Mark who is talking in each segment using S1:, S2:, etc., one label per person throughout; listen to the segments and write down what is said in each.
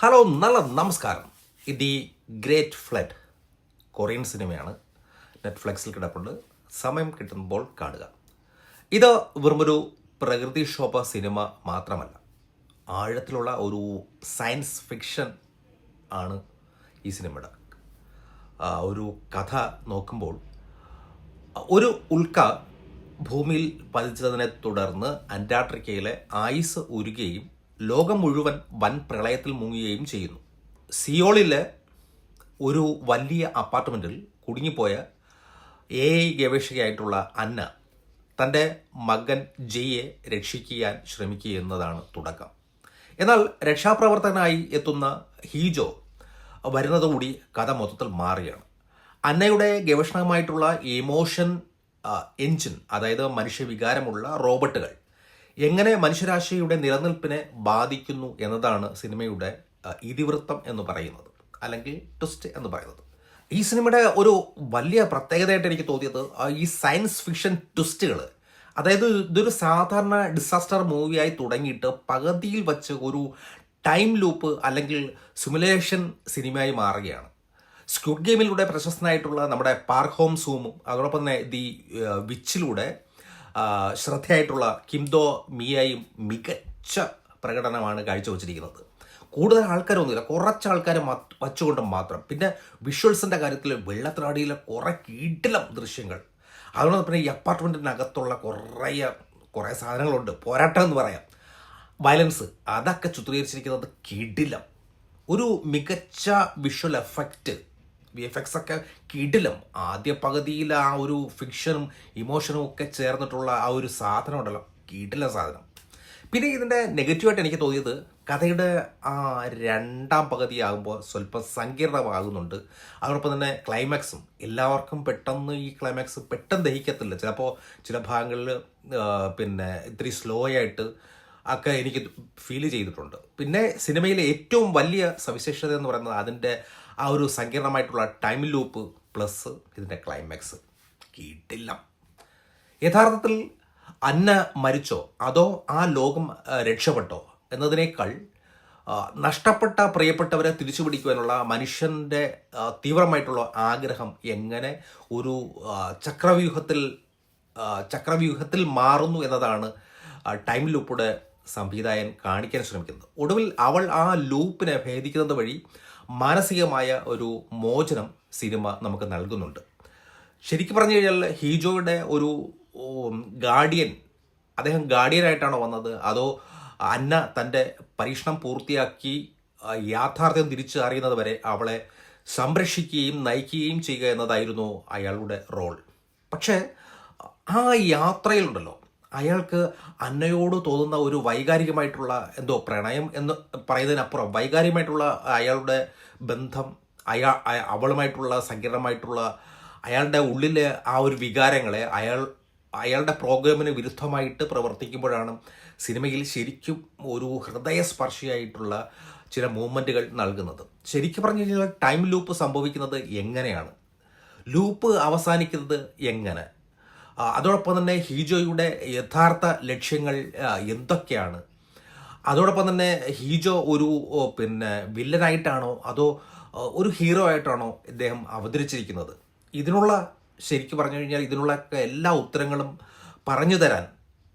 S1: Hello, നല്ല നമസ്കാരം. ഇത് ഈ ഗ്രേറ്റ് ഫ്ലഡ് കൊറിയൻ സിനിമയാണ്. നെറ്റ്ഫ്ലിക്സിൽ കിടപ്പുണ്ട്. സമയം കിട്ടുമ്പോൾ കാണുക. ഇത് വെറുമൊരു പ്രകൃതിക്ഷോഭ സിനിമ മാത്രമല്ല, ആഴത്തിലുള്ള ഒരു സയൻസ് ഫിക്ഷൻ ആണ് ഈ സിനിമയുടെ ഒരു കഥ. നോക്കുമ്പോൾ ഒരു ഉൽക്ക ഭൂമിയിൽ പതിച്ചതിനെ തുടർന്ന് അന്റാർട്ടിക്കയിലെ ഐസ് ഉരുകുകയും ലോകം മുഴുവൻ വൻ പ്രളയത്തിൽ മുങ്ങുകയും ചെയ്യുന്നു. സിയോളിലെ ഒരു വലിയ അപ്പാർട്ട്മെൻറ്റിൽ കുടുങ്ങിപ്പോയ AI ഗവേഷകയായിട്ടുള്ള അന്ന തൻ്റെ മകൻ ജെയെ രക്ഷിക്കാൻ ശ്രമിക്കുക എന്നതാണ് തുടക്കം. എന്നാൽ രക്ഷാപ്രവർത്തകനായി എത്തുന്ന ഹീജോ വരുന്നതോടുകൂടി കഥ മൊത്തത്തിൽ മാറുകയാണ്. അന്നയുടെ ഗവേഷണമായിട്ടുള്ള ഇമോഷൻ എൻജിൻ, അതായത് മനുഷ്യവികാരമുള്ള റോബോട്ടുകൾ എങ്ങനെ മനുഷ്യരാശിയുടെ നിലനിൽപ്പിനെ ബാധിക്കുന്നു എന്നതാണ് സിനിമയുടെ ഇതിവൃത്തം എന്ന് പറയുന്നത്, അല്ലെങ്കിൽ ട്വിസ്റ്റ് എന്ന് പറയുന്നത്. ഈ സിനിമയുടെ ഒരു വലിയ പ്രത്യേകതയായിട്ട് എനിക്ക് തോന്നിയത് ഈ സയൻസ് ഫിക്ഷൻ ട്വിസ്റ്റുകൾ. അതായത് ഇതൊരു സാധാരണ ഡിസാസ്റ്റർ മൂവിയായി തുടങ്ങിയിട്ട് പകുതിയിൽ വച്ച് ഒരു ടൈം ലൂപ്പ് അല്ലെങ്കിൽ സിമുലേഷൻ സിനിമയായി മാറുകയാണ്. സ്ക്വിഡ് ഗെയിമിലൂടെ പ്രശസ്തനായിട്ടുള്ള നമ്മുടെ പാർക്ക് ഹോം സൂമും അതോടൊപ്പം തന്നെ ദി വിച്ചിലൂടെ ശ്രദ്ധയായിട്ടുള്ള കിംദോ മിയയും മികച്ച പ്രകടനമാണ് കാഴ്ചവെച്ചിരിക്കുന്നത്. കൂടുതൽ ആൾക്കാരൊന്നുമില്ല, കുറച്ച് ആൾക്കാർ വച്ചുകൊണ്ട് മാത്രം. പിന്നെ വിഷ്വൽസിൻ്റെ കാര്യത്തിൽ വെള്ളത്തിനടിയിലെ കുറേ കീട്ടിലം ദൃശ്യങ്ങൾ, അതുകൊണ്ട് പിന്നെ ഈ അപ്പാർട്ട്മെൻറ്റിനകത്തുള്ള കുറേ സാധനങ്ങളുണ്ട്, പോരാട്ടം എന്ന് പറയാം. വയലൻസ് അതൊക്കെ ചിത്രീകരിച്ചിരിക്കുന്നത് കിടിലം. ഒരു മികച്ച വിഷ്വൽ എഫക്റ്റ്, VFX ഒക്കെ കിടിലം. ആദ്യ പകുതിയിൽ ആ ഒരു ഫിക്ഷനും ഇമോഷനും ഒക്കെ ചേർന്നിട്ടുള്ള ആ ഒരു സാധനം ഉണ്ടല്ലോ, കിടില സാധനം. പിന്നെ ഇതിൻ്റെ നെഗറ്റീവായിട്ട് എനിക്ക് തോന്നിയത് കഥയുടെ ആ രണ്ടാം പകുതിയാകുമ്പോൾ സ്വല്പം സങ്കീർണമാകുന്നുണ്ട്. അതോടൊപ്പം തന്നെ ക്ലൈമാക്സും എല്ലാവർക്കും പെട്ടെന്ന് ഈ ക്ലൈമാക്സ് പെട്ടെന്ന് ദഹിക്കത്തില്ല. ചിലപ്പോൾ ചില ഭാഗങ്ങളിൽ പിന്നെ ഇത്തിരി സ്ലോ ആയിട്ട് ഒക്കെ എനിക്ക് ഫീൽ ചെയ്തിട്ടുണ്ട്. പിന്നെ സിനിമയിലെ ഏറ്റവും വലിയ സവിശേഷത എന്ന് പറയുന്നത് അതിൻ്റെ ആ ഒരു സങ്കീർണമായിട്ടുള്ള ടൈം ലൂപ്പ് പ്ലസ് ഇതിൻ്റെ ക്ലൈമാക്സ് കിട്ടില്ല. യഥാർത്ഥത്തിൽ അന്ന മരിച്ചോ അതോ ആ ലോകം രക്ഷപ്പെട്ടോ എന്നതിനേക്കാൾ നഷ്ടപ്പെട്ട പ്രിയപ്പെട്ടവരെ തിരിച്ചു പിടിക്കുവാനുള്ള മനുഷ്യൻ്റെ തീവ്രമായിട്ടുള്ള ആഗ്രഹം എങ്ങനെ ഒരു ചക്രവ്യൂഹത്തിൽ മാറുന്നു എന്നതാണ് ടൈം ലൂപ്പിയുടെ സംവിധായകൻ കാണിക്കാൻ ശ്രമിക്കുന്നത്. ഒടുവിൽ അവൾ ആ ലൂപ്പിനെ ഭേദിക്കുന്നത് വഴി മാനസികമായ ഒരു മോചനം സിനിമ നമുക്ക് നൽകുന്നുണ്ട്. ശരിക്കും പറഞ്ഞു കഴിഞ്ഞാൽ ഹീജോയുടെ ഒരു ഗാർഡിയൻ, അദ്ദേഹം ഗാർഡിയനായിട്ടാണോ വന്നത് അതോ അന്ന തൻ്റെ പരീക്ഷണം പൂർത്തിയാക്കി യാഥാർത്ഥ്യം തിരിച്ചു അറിയുന്നത് വരെ അവളെ സംരക്ഷിക്കുകയും നയിക്കുകയും ചെയ്യുക എന്നതായിരുന്നു അയാളുടെ റോൾ. പക്ഷേ ആ യാത്രയിലുണ്ടല്ലോ അയാൾക്ക് അന്നയോട് തോന്നുന്ന ഒരു വൈകാരികമായിട്ടുള്ള പ്രണയം എന്ന് പറയുന്നതിനപ്പുറം വൈകാരികമായിട്ടുള്ള അയാളുടെ ബന്ധം, അവളുമായിട്ടുള്ള സങ്കീർണമായിട്ടുള്ള അയാളുടെ ഉള്ളിലെ ആ ഒരു വികാരങ്ങളെ അയാളുടെ പ്രോഗ്രാമിന് വിരുദ്ധമായിട്ട് പ്രവർത്തിക്കുമ്പോഴാണ് സിനിമയിൽ ശരിക്കും ഒരു ഹൃദയസ്പർശിയായിട്ടുള്ള ചില മൂവ്മെൻറ്റുകൾ നൽകുന്നത്. ശരിക്കും പറഞ്ഞു കഴിഞ്ഞാൽ ടൈം ലൂപ്പ് സംഭവിക്കുന്നത് എങ്ങനെയാണ്, ലൂപ്പ് അവസാനിക്കുന്നത് എങ്ങനെ, അതോടൊപ്പം തന്നെ ഹീജോയുടെ യഥാർത്ഥ ലക്ഷ്യങ്ങൾ എന്തൊക്കെയാണ്, അതോടൊപ്പം തന്നെ ഹീജോ ഒരു വില്ലനായിട്ടാണോ അതോ ഒരു ഹീറോ ആയിട്ടാണോ ഇദ്ദേഹം അവതരിച്ചിരിക്കുന്നത്, ഇതിനുള്ള ശരിക്കും പറഞ്ഞു കഴിഞ്ഞാൽ ഇതിനുള്ള എല്ലാ ഉത്തരങ്ങളും പറഞ്ഞു തരാൻ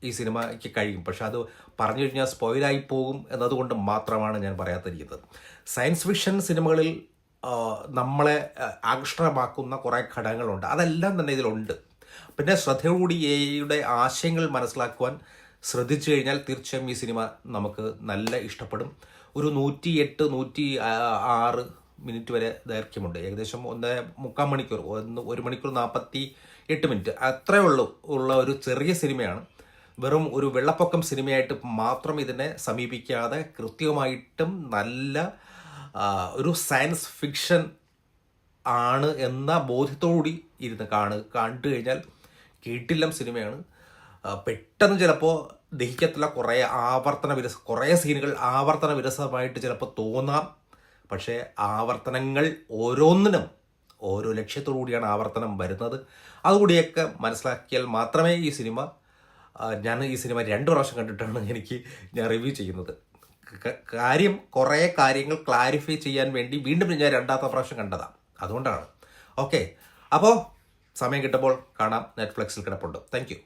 S1: ഈ സിനിമയ്ക്ക് കഴിയും. പക്ഷെ അത് പറഞ്ഞു കഴിഞ്ഞാൽ സ്പോയിലായി പോകും എന്നതുകൊണ്ട് മാത്രമാണ് ഞാൻ പറയാതിരിക്കുന്നത്. സയൻസ് ഫിക്ഷൻ സിനിമകളിൽ നമ്മളെ ആകർഷണമാക്കുന്ന കുറേ ഘടകങ്ങളുണ്ട്, അതെല്ലാം തന്നെ ഇതിലുണ്ട്. പിന്നെ ശ്രദ്ധയോടുകൂടി AI ആശയങ്ങൾ മനസ്സിലാക്കുവാൻ ശ്രദ്ധിച്ചു കഴിഞ്ഞാൽ തീർച്ചയായും ഈ സിനിമ നമുക്ക് നല്ല ഇഷ്ടപ്പെടും. ഒരു 108-106 മിനിറ്റ് വരെ ദൈർഘ്യമുണ്ട്. ഏകദേശം 1.25 മണിക്കൂർ, 1 മണിക്കൂർ 48 മിനിറ്റ് അത്രയേ ഉള്ള ഒരു ചെറിയ സിനിമയാണ്. വെറും ഒരു വെള്ളപ്പൊക്കം സിനിമയായിട്ട് മാത്രം ഇതിനെ സമീപിക്കാതെ കൃത്യമായിട്ടും നല്ല ഒരു സയൻസ് ഫിക്ഷൻ ആണ് എന്ന ബോധ്യത്തോടുകൂടി ഇരുന്ന് കണ്ടു കഴിഞ്ഞാൽ കിടിലം സിനിമയാണ്. പെട്ടെന്ന് ചിലപ്പോൾ ദഹിക്കത്തില്ല, കുറേ സീനുകൾ ആവർത്തന വിരസമായിട്ട് ചിലപ്പോൾ തോന്നാം. പക്ഷേ ആവർത്തനങ്ങൾ ഓരോന്നിനും ഓരോ ലക്ഷ്യത്തോടു കൂടിയാണ് ആവർത്തനം വരുന്നത്. അതുകൂടിയൊക്കെ മനസ്സിലാക്കിയാൽ മാത്രമേ ഈ സിനിമ, ഞാൻ ഈ സിനിമ 2 പ്രാവശ്യം കണ്ടിട്ടാണ് ഞാൻ റിവ്യൂ ചെയ്യുന്നത്. കാര്യം കുറേ കാര്യങ്ങൾ ക്ലാരിഫൈ ചെയ്യാൻ വേണ്ടി വീണ്ടും ഞാൻ രണ്ടാമത്തെ പ്രാവശ്യം കണ്ടതാണ്, അതുകൊണ്ടാണ്. ഓക്കെ, അപ്പോൾ സമയം കിട്ടുമ്പോൾ കാണാം. നെറ്റ്ഫ്ലിക്സിൽ കിടപ്പുണ്ട്. Thank you.